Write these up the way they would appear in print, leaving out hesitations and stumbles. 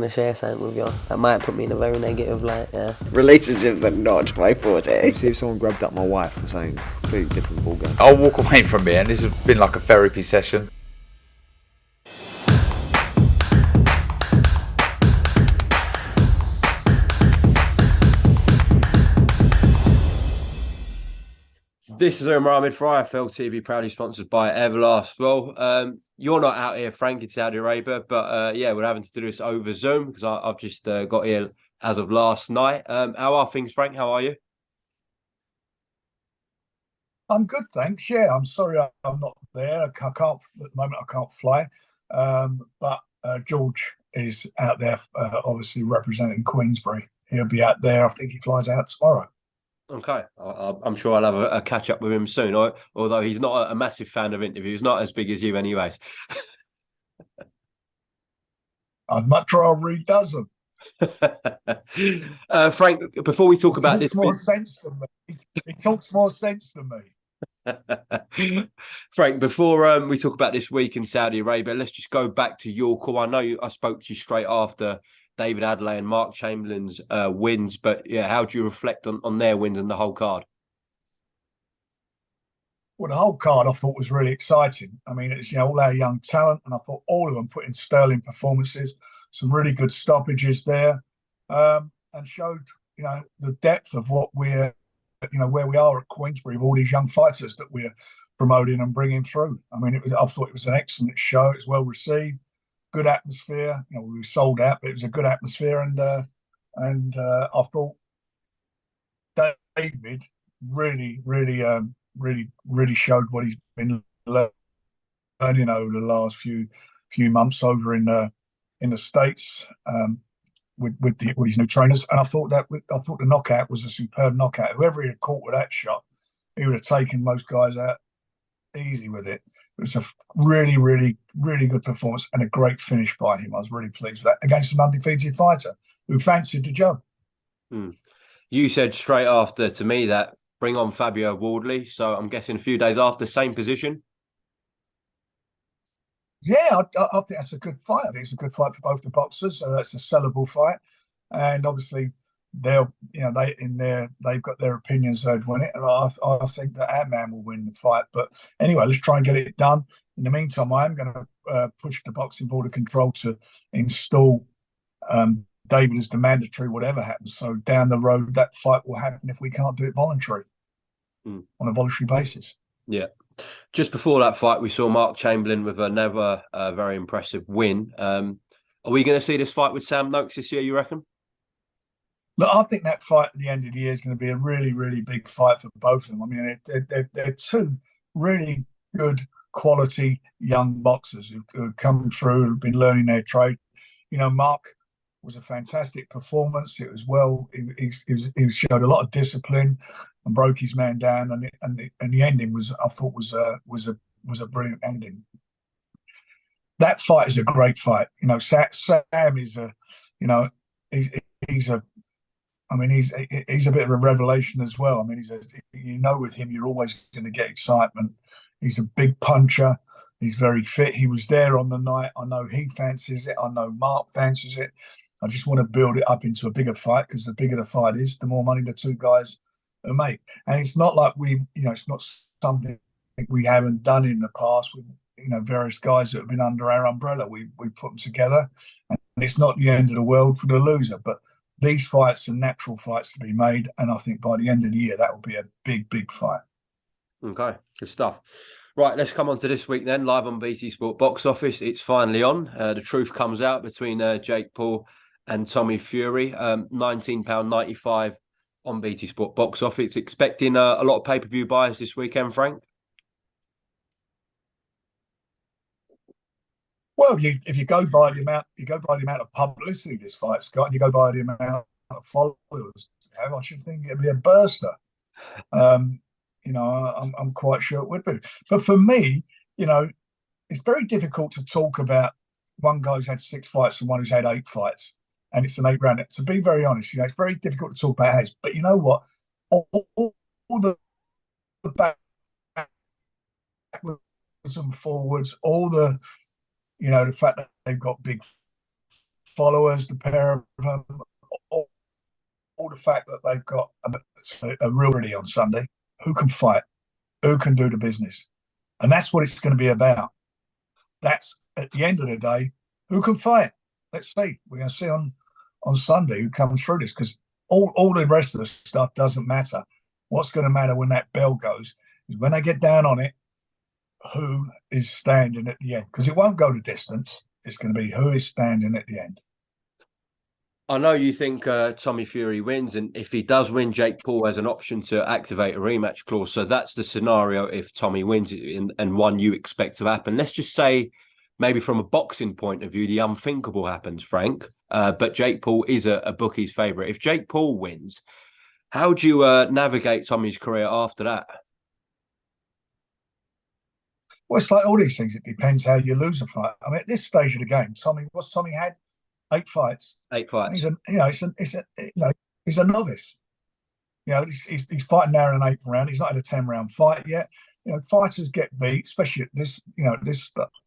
to share something with you. That might put me in a very negative light, yeah. Relationships are not my forte. See if someone grabbed up my wife or something, completely different ballgame. I'll walk away from here, and this has been like a therapy session. This is Umar Ahmed for IFL TV, proudly sponsored by Everlast. Well, you're not out here, Frank, in Saudi Arabia, but yeah, we're having to do this over Zoom because I've just got here as of last night. How are things, Frank? How are you? I'm good, thanks. Yeah, I'm sorry I'm not there. I can't at the moment. I can't fly, but George is out there, obviously representing Queensbury. He'll be out there. I think he flies out tomorrow. Okay, I'm sure I'll have a catch up with him soon. Although he's not a massive fan of interviews, not as big as you, anyways. I'd much rather read DAZN. Frank, before we talk about this, He talks more sense than me. Frank, before we talk about this week in Saudi Arabia, let's just go back to your call. I know I spoke to you straight after David Adeleye and Mark Chamberlain's wins, but yeah, how do you reflect on their wins and the whole card? Well, the whole card I thought was really exciting. I mean, it's all our young talent, and I thought all of them put in sterling performances, some really good stoppages there, and showed the depth of what we're where we are at Queensbury with all these young fighters that we're promoting and bringing through. I mean, I thought it was an excellent show. It was well received. Good atmosphere. We were sold out, but it was a good atmosphere, and I thought David really showed what he's been learning over the last few months over in the States with his new trainers. And I thought the knockout was a superb knockout. Whoever he had caught with that shot, he would have taken most guys out easy with it. It was a really good performance and a great finish by him. I was really pleased with that against an undefeated fighter who fancied the job. You said straight after to me that bring on Fabio Wardley. So I'm guessing a few days after, same position. Yeah, I think that's a good fight. I think it's a good fight for both the boxers. So that's a sellable fight, and obviously they've got their opinions. They'd win it, and I think that our man will win the fight. But anyway, let's try and get it done. In the meantime, I am going to push the Boxing Board of Control to install David as the mandatory, whatever happens. So down the road, that fight will happen if we can't do it voluntary on a voluntary basis. Yeah. Just before that fight, we saw Mark Chamberlain with another very impressive win. Are we going to see this fight with Sam Noakes this year, you reckon? Look, I think that fight at the end of the year is going to be a really big fight for both of them. I mean, they're two really good quality young boxers who've come through, who've been learning their trade. Mark was a fantastic performance. It was he showed a lot of discipline and broke his man down, and the ending I thought was a brilliant ending. That fight is a great fight. Sam is he's a bit of a revelation as well. I mean, with him you're always going to get excitement. He's a big puncher. He's very fit. He was there on the night. I know he fancies it. I know Mark fancies it. I just want to build it up into a bigger fight, because the bigger the fight is, the more money the two guys make. And it's not like it's not something we haven't done in the past with various guys that have been under our umbrella. We put them together, and it's not the end of the world for the loser. But these fights are natural fights to be made, and I think by the end of the year that will be a big fight. Okay, good stuff. Right, let's come on to this week then, live on BT Sport Box Office. It's finally on. The truth comes out between Jake Paul and Tommy Fury. £19.95 on BT Sport Box Office. Expecting a lot of pay-per-view buyers this weekend, Frank? Well, if you go by the amount of publicity this fight's got, and you go by the amount of followers, I should think it'd be a burster. I'm quite sure it would be. But for me, it's very difficult to talk about one guy who's had 6 fights and one who's had 8 fights, and it's an 8-round. To be very honest, it's very difficult to talk about his. But you know what? All the backwards and forwards, all the the fact that they've got big followers, the pair of them, all the fact that they've got a real ready on Sunday. Who can fight? Who can do the business? And that's what it's going to be about. That's at the end of the day, who can fight? Let's see. We're going to see on Sunday who comes through this, because all the rest of the stuff doesn't matter. What's going to matter when that bell goes is when they get down on it, who is standing at the end. Because it won't go the distance. It's going to be who is standing at the end. I know you think Tommy Fury wins, and if he does win, Jake Paul has an option to activate a rematch clause. So that's the scenario if Tommy wins and one you expect to happen. Let's just say, maybe from a boxing point of view, the unthinkable happens, Frank. But Jake Paul is a bookie's favourite. If Jake Paul wins, how do you navigate Tommy's career after that? Well, it's like all these things. It depends how you lose a fight. I mean, at this stage of the game, what's Tommy had? 8 fights. 8 fights. He's a novice. He's fighting now in an 8th round. He's not had a 10-round fight yet. Fighters get beat, especially at this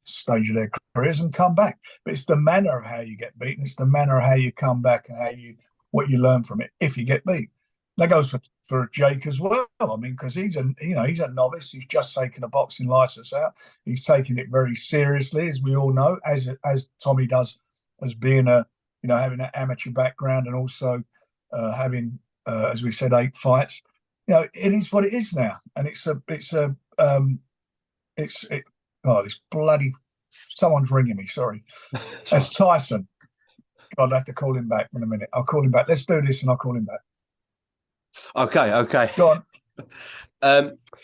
stage of their careers, and come back. But it's the manner of how you get beaten. It's the manner of how you come back and what you learn from it if you get beat. That goes for Jake as well. I mean, because he's a novice. He's just taken a boxing license out. He's taking it very seriously, as we all know, as Tommy does, as being having an amateur background and also having, as we said, 8 fights. It is what it is now, and it's this bloody, someone's ringing me. Sorry, that's Tyson. I'll have to call him back in a minute. I'll call him back. Let's do this, and I'll call him back. Okay. Go on.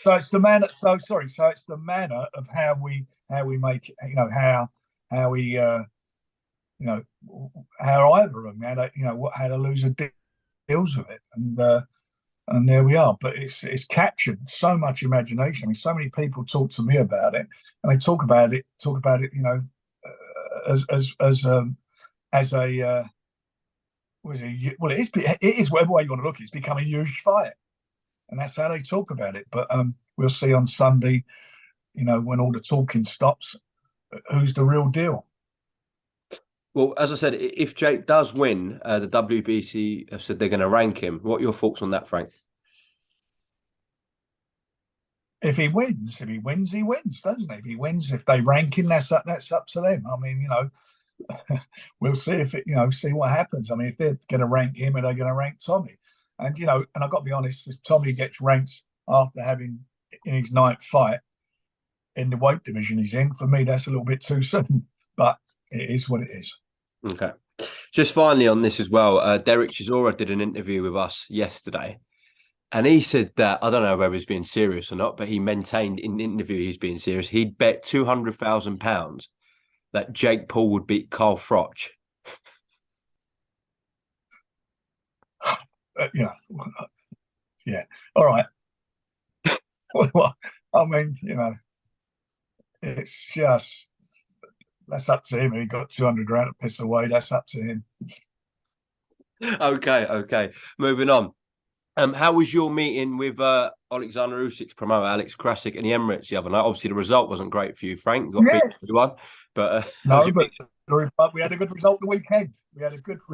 So it's the manner. So sorry. So it's the manner of how we make it. How we how either of them how the loser deals with it, and there we are. But it's captured so much imagination. I mean, so many people talk to me about it, and they talk about it. As a it is whatever way you want to look at it. It's become a huge fight, and that's how they talk about it. But we'll see on Sunday, when all the talking stops, who's the real deal. Well, as I said, if Jake does win, the WBC have said they're going to rank him. What are your thoughts on that, Frank? If he wins, he wins, doesn't he? If he wins, if they rank him, that's up to them. I mean, we'll see see what happens. I mean, if they're going to rank him, are they going to rank Tommy? And and I've got to be honest, if Tommy gets ranked after having in his 9th fight in the weight division he's in, for me, that's a little bit too soon. But it is what it is. Okay. Just finally on this as well, Derek Chisora did an interview with us yesterday, and he said that, I don't know whether he's being serious or not, but he maintained in the interview he's being serious. He'd bet £200,000 that Jake Paul would beat Carl Froch. Yeah. All right. Well, I mean, it's just, that's up to him. He got 200 grand to piss away. That's up to him. Okay. Moving on. How was your meeting with Alexander Usyk's promoter, Alex Krasik, in the Emirates the other night? Obviously, the result wasn't great for you, Frank. You got beat 2-1, but but we had a good result the weekend. We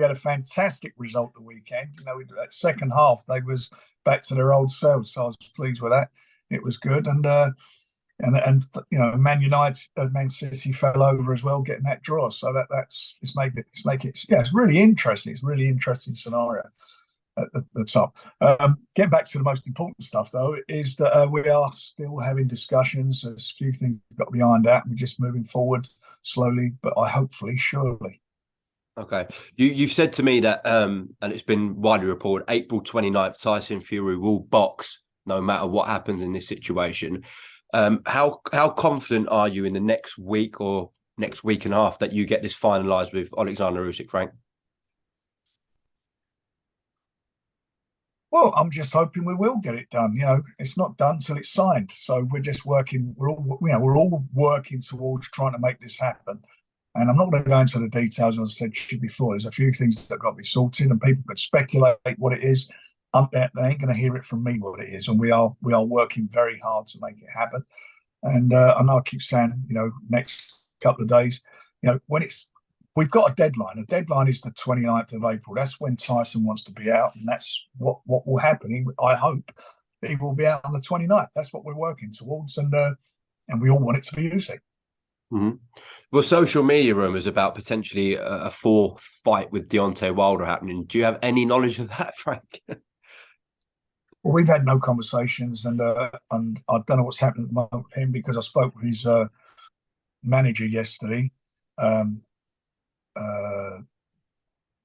had a fantastic result the weekend. That second half, they was back to their old selves, so I was pleased with that. It was good, and Man United, Man City fell over as well, getting that draw. So it's really interesting. It's a really interesting scenario at the top. Getting back to the most important stuff, though, is that we are still having discussions. There's a few things we've got behind that. We're just moving forward slowly, but hopefully, surely. Okay. You've said to me that, and it's been widely reported, April 29th, Tyson Fury will box no matter what happens in this situation. How confident are you in the next week or next week and a half that you get this finalised with Alexander Usyk, Frank? Well, I'm just hoping we will get it done. It's not done till it's signed. So we're just working. We're all working towards trying to make this happen. And I'm not going to go into the details, as I said before. There's a few things that got to be sorted, and people could speculate what it is. They ain't going to hear it from me what it is, and we are working very hard to make it happen. And I know I keep saying, next couple of days, when it's we've got a deadline. The deadline is the 29th of April. That's when Tyson wants to be out, and that's what will happen. I hope that he will be out on the 29th. That's what we're working towards, and we all want it to be Usyk. Mm-hmm. Well, social media rumours about potentially a fourth fight with Deontay Wilder happening. Do you have any knowledge of that, Frank? Well, we've had no conversations, and I don't know what's happening at the moment with him, because I spoke with his manager yesterday,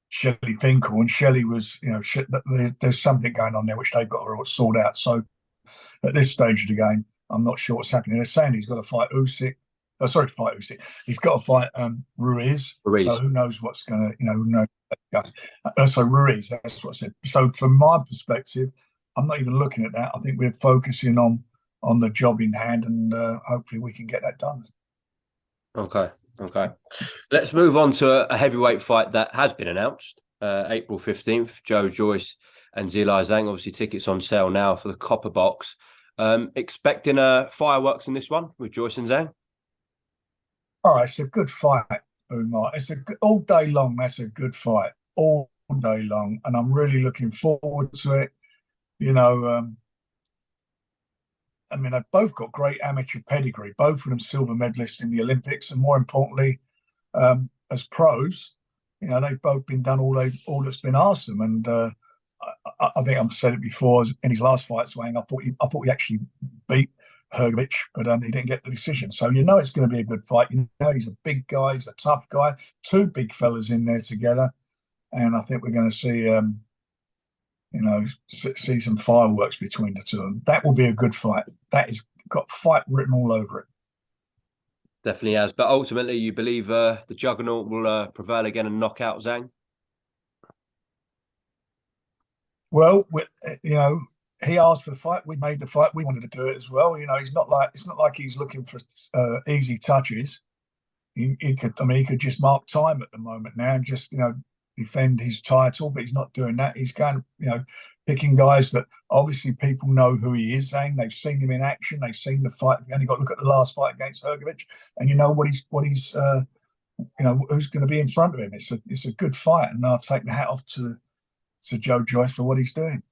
Shelley Finkel, and Shelley was, there's something going on there which they've got to sort out. So at this stage of the game, I'm not sure what's happening. They're saying he's got to fight Usyk. Usyk. He's got to fight Ruiz. So who knows what's going to, who knows? So Ruiz, that's what I said. So from my perspective, I'm not even looking at that. I think we're focusing on the job in hand, and hopefully we can get that done. Okay. Let's move on to a heavyweight fight that has been announced, April 15th. Joyce and Zhilei Zhang. Obviously, tickets on sale now for the Copper Box. Expecting fireworks in this one with Joyce and Zhang? Oh, it's a good fight, Umar. It's all day long. That's a good fight all day long, and I'm really looking forward to it. I mean, they've both got great amateur pedigree. Both of them silver medalists in the Olympics, and more importantly, as pros, they've both been done all that's been asked of them. And I think I've said it before in his last fight, Zhang. I thought he actually beat Hrgovic, but he didn't get the decision. So it's going to be a good fight. He's a big guy. He's a tough guy. Two big fellas in there together, and I think we're going to see see some fireworks between the two of them. That will be a good fight. That has got fight written all over it. Definitely has. But ultimately, you believe the juggernaut will prevail again and knock out Zhang? Well, he asked for the fight. We made the fight. We wanted to do it as well. It's not like he's looking for easy touches. He could just mark time at the moment now and just defend his title, but he's not doing that. He's going, picking guys that obviously people know who he is. Saying they've seen him in action, they've seen the fight. You only got to look at the last fight against Hrgovic, and who's going to be in front of him. It's a good fight, and I'll take the hat off to Joyce for what he's doing.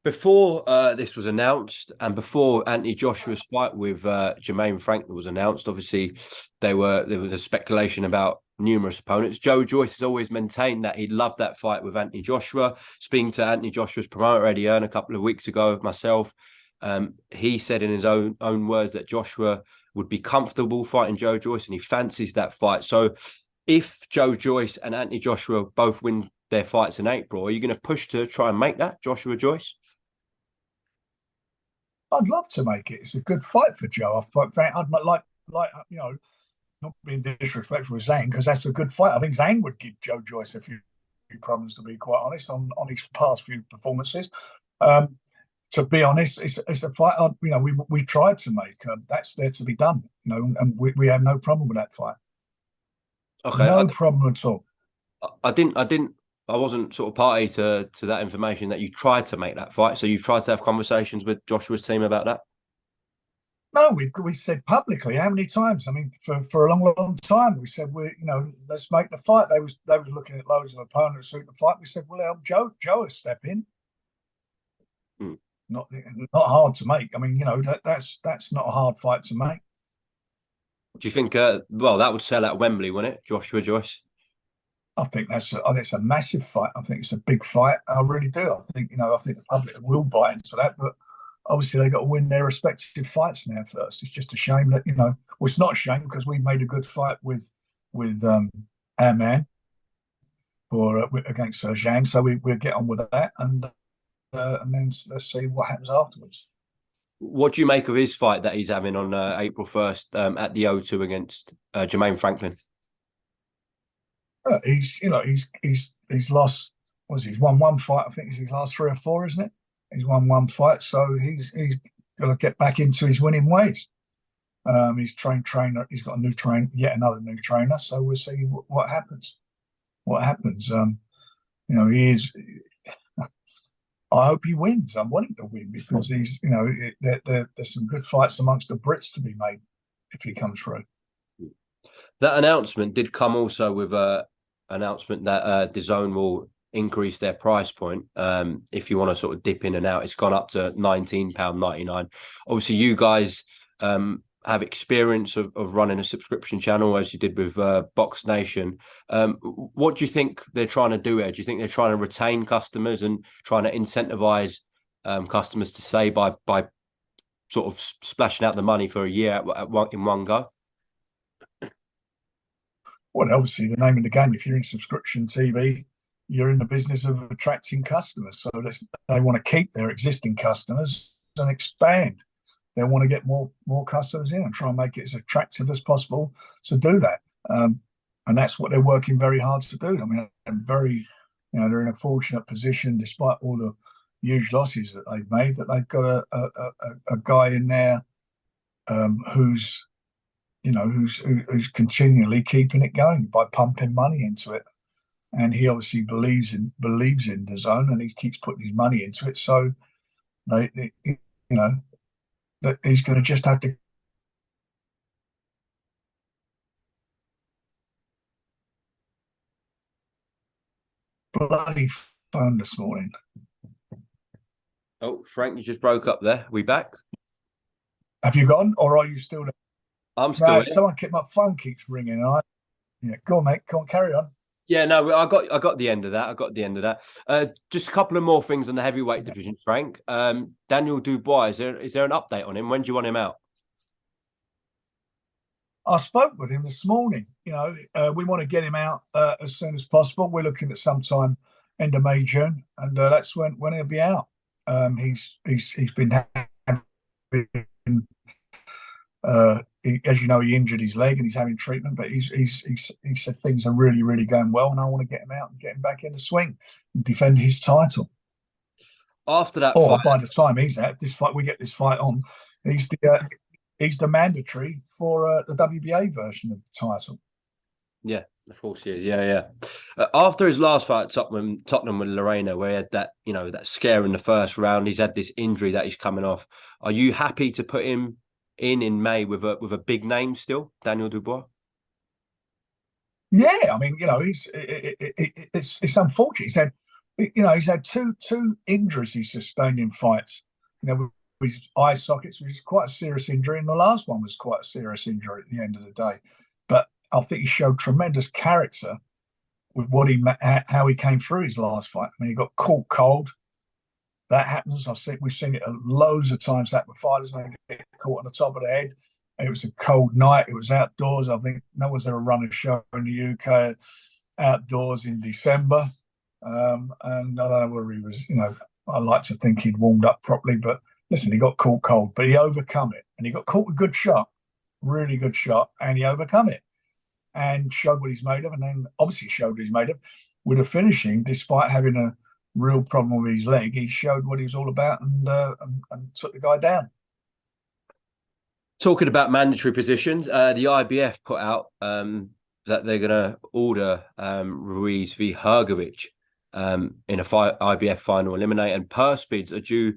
Before this was announced, and before Anthony Joshua's fight with Jermaine Franklin was announced, obviously there was a speculation about numerous opponents. Joyce has always maintained that he loved that fight with Anthony Joshua. Speaking to Anthony Joshua's promoter, Eddie Earn, a couple of weeks ago, myself, he said in his own words that Joshua would be comfortable fighting Joyce, and he fancies that fight. So if Joyce and Anthony Joshua both win their fights in April, are you going to push to try and make that Joshua Joyce? I'd love to make it. It's a good fight for Joe. I'd like not being disrespectful with Zhang, because that's a good fight. I think Zhang would give Joyce a few problems, to be quite honest, on his past few performances. To be honest, it's a fight we tried to make. That's there to be done, and we have no problem with that fight. Okay, no problem at all. I wasn't sort of party to that information that you tried to make that fight. So you've tried to have conversations with Joshua's team about that? No, we said publicly how many times? I mean, for a long, long time, we said let's make the fight. They was looking at loads of opponents suit the fight. We said, well, help Joe step in. Not hard to make. I mean, that's not a hard fight to make. Do you think? That would sell at Wembley, wouldn't it, Joshua Joyce? I think it's a massive fight. I think it's a big fight. I really do. I think the public will buy into that, but obviously they got to win their respective fights now first. It's just a shame that well, it's not a shame because we made a good fight with our man against Zhang, so we'll get on with that and then let's see what happens afterwards. What do you make of his fight that he's having on April 1st at the O2 against Jermaine Franklin? He's lost. He's won one fight. I think it's his last 3 or 4, isn't it? He's won one fight, so he's got to get back into his winning ways. He's trainer. He's got yet another new trainer. So we'll see what happens. He is. I hope he wins. I want him to win because he's. There's some good fights amongst the Brits to be made if he comes through. That announcement did come also with a announcement that DAZN will increase their price point. If you want to sort of dip in and out, it's gone up to £19.99. Obviously, you guys have experience of running a subscription channel as you did with Box Nation. What do you think they're trying to do here? Do you think they're trying to retain customers and trying to incentivize customers to stay by sort of splashing out the money for a year in one go? Well, obviously, the name of the game, if you're in subscription TV, you're in the business of attracting customers. So they want to keep their existing customers and expand. They want to get more customers in and try and make it as attractive as possible to do that. And that's what they're working very hard to do. I mean, they're in a fortunate position, despite all the huge losses that they've made, that they've got a guy in there who's continually keeping it going by pumping money into it. And he obviously believes in DAZN, and he keeps putting his money into it. So that he's going to just have to. Bloody phone this morning. Oh, Frank, you just broke up there. We back? Have you gone, or are you still there? I'm still here. My phone keeps ringing. Go on, mate. Go on, carry on. Yeah, no, I got the end of that. Just a couple of more things on the heavyweight division, Frank. Daniel Dubois, is there an update on him? When do you want him out? I spoke with him this morning. We want to get him out as soon as possible. We're looking at sometime end of May, June, and that's when he'll be out. He's been having, as you know, he injured his leg and he's having treatment, but he said things are really, really going well, and I want to get him out and get him back in the swing and defend his title. After that, by the time he's out, we get this fight on, he's the mandatory for the WBA version of the title. Yeah, of course he is. Yeah. After his last fight at Tottenham with Lorena, where he had that scare in the first round, he's had this injury that he's coming off. Are you happy to put him in May with a big name still, Daniel Dubois? Yeah, I mean, it's unfortunate. He's had two injuries he sustained in fights. With his eye sockets, which is quite a serious injury, and the last one was quite a serious injury at the end of the day. But I think he showed tremendous character with how he came through his last fight. I mean, he got caught cold. That happens. We've seen it loads of times that with fighters, and they get caught on the top of the head. It was a cold night. It was outdoors. I think no one's ever run a show in the UK outdoors in December. And I don't know whether he was, I like to think he'd warmed up properly, but listen, he got caught cold, but he overcome it, and he got caught with a good shot, really good shot, and he overcome it and showed what he's made of, and then obviously showed what he's made of with a finishing, despite having a real problem with his leg. He showed what he was all about and took the guy down. Talking about mandatory positions, the IBF put out that they're going to order Ruiz v Hrgovic in a IBF final eliminate, and purse bids are due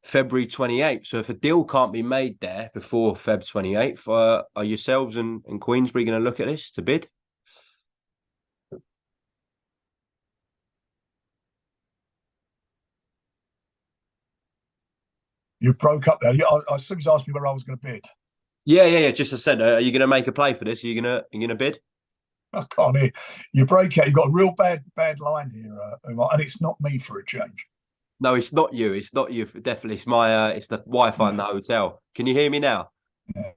February 28th. So if a deal can't be made there before Feb 28th, are yourselves and Queensbury going to look at this to bid? You broke up there. As soon as you asked me where I was going to bid. Yeah. Just as I said, are you going to make a play for this? Are you going to bid? I can't hear. You break out. You've got a real bad line here, and it's not me for a change. No, it's not you. It's not you. Definitely, it's my. It's the Wi-Fi in the hotel. Can you hear me now? Yeah.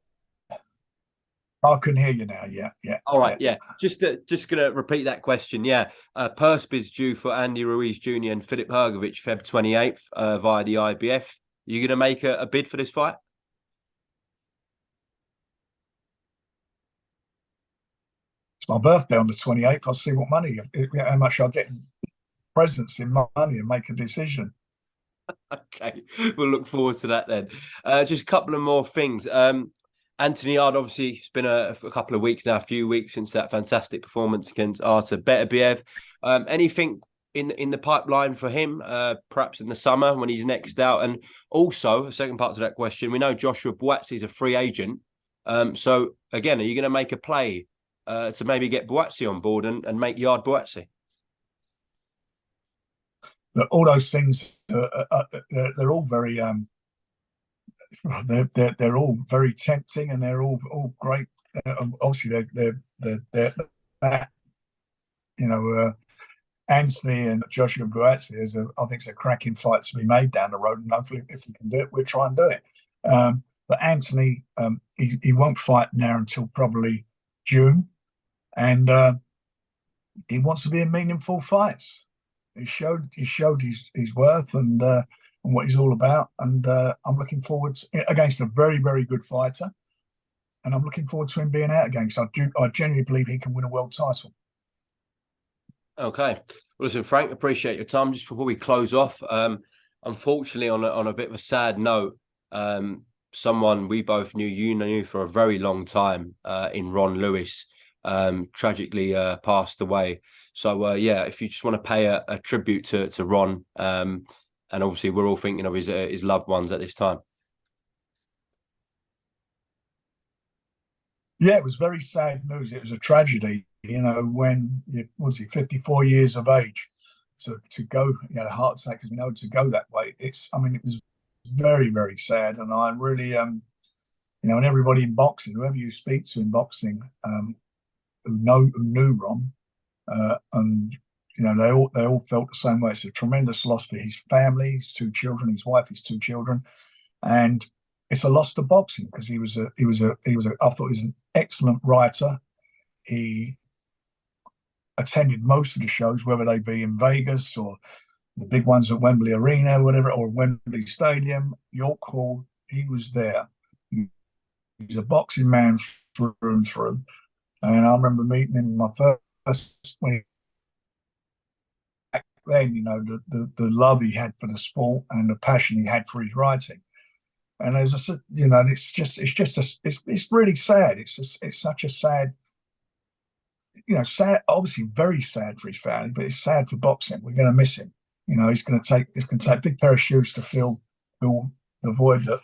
I can hear you now. Yeah. All right. Yeah. Just gonna repeat that question. Yeah. Purse bids due for Andy Ruiz Jr. and Filip Hrgovic Feb 28th via the IBF. Are you gonna make a bid for this fight? It's my birthday on the 28th. I'll see what money, how much I'll get in presents in money, and make a decision. Okay, we'll look forward to that then. Just a couple of more things. Anthony Yard, obviously, it's been a couple of weeks now, a few weeks since that fantastic performance against Artur Beterbiev. Anything in the pipeline for him, perhaps in the summer when he's next out? And also, a second part to that question, we know Joshua Buatsi is a free agent. So, again, are you going to make a play to maybe get Buatsi on board and make yard Buatsi? All those things, they're all very, they're all very tempting, and they're all great. Obviously, they're that, you know, Anthony and Joshua Buatsi I think it's a cracking fight to be made down the road, and hopefully, if we can do it, we'll try and do it. But Anthony, he won't fight now until probably June, and he wants to be in meaningful fights. He showed his worth and what he's all about, and I'm looking forward to, against a very, very good fighter, and I'm looking forward to him being out again. So I genuinely believe he can win a world title. Okay. Well, listen, Frank, appreciate your time. Just before we close off, unfortunately, on a bit of a sad note, someone we both knew for a very long time in Ron Lewis tragically passed away. So yeah, if you just want to pay a tribute to Ron, and obviously we're all thinking of his loved ones at this time. Yeah, it was very sad news. It was a tragedy, you know, when was he 54 years of age to go, you know, a heart attack, as we know, to go that way. It was very, very sad. And I really, you know, and everybody in boxing, whoever you speak to in boxing, who knew Ron, and, you know, they all felt the same way. It's a tremendous loss for his family, his two children, his wife, his two children. And it's a loss to boxing, because I thought he was an excellent writer. He attended most of the shows, whether they be in Vegas or the big ones at Wembley Arena, whatever, or Wembley Stadium, York Hall. He was there. He's a boxing man through and through. And I remember meeting him my first when back then, you know, the love he had for the sport and the passion he had for his writing. And as I said, you know, it's really sad. It's such a sad, you know, sad, obviously very sad for his family, but it's sad for boxing. We're going to miss him. You know, it's going to take a big pair of shoes to fill the void that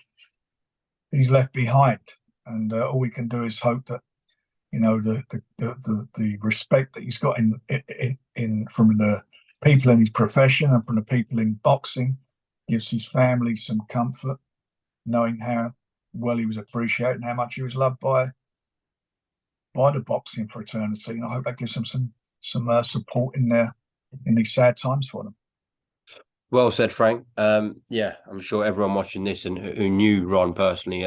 he's left behind. And all we can do is hope that, you know, the respect that he's got in from the people in his profession and from the people in boxing gives his family some comfort, knowing how well he was appreciated and how much he was loved by the boxing fraternity. And I hope that gives them some support in these sad times for them. Well said, Frank. Yeah, I'm sure everyone watching this and who knew Ron personally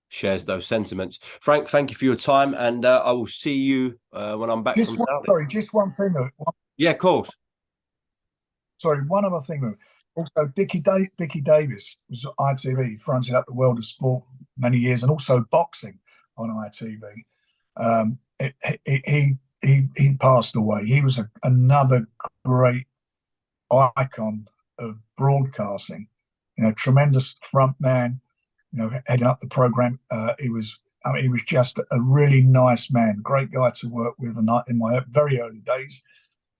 shares those sentiments. Frank, thank you for your time, and I will see you when I'm back from Saudi. Sorry, just one thing. Yeah, of course. Sorry, one other thing. Also, Dickie Davies was on ITV. He fronted up the world of sport many years, and also boxing on ITV. He passed away. He was another great icon of broadcasting. You know, tremendous front man. You know, heading up the program. He was just a really nice man. Great guy to work with. And in my very early days,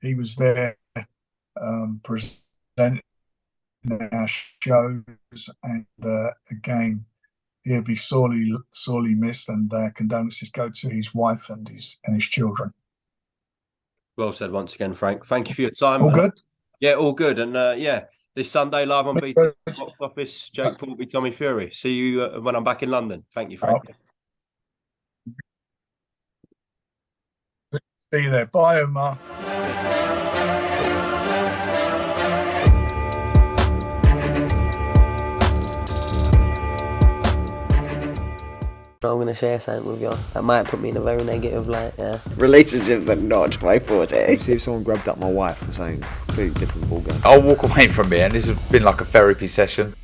he was there presenting our shows, and again, he'll be sorely missed, and condolences go to his wife and his children. Well said once again, Frank. Thank you for your time. All good? Yeah, all good. And yeah, this Sunday live on BT Box Office, Jake Paul v Tommy Fury. See you when I'm back in London. Thank you, Frank. See you there. Bye, Omar. I'm going to share something with you that might put me in a very negative light, yeah. Relationships are not my forte. See if someone grabbed up my wife or something, completely different ballgame. I'll walk away from here, and this has been like a therapy session.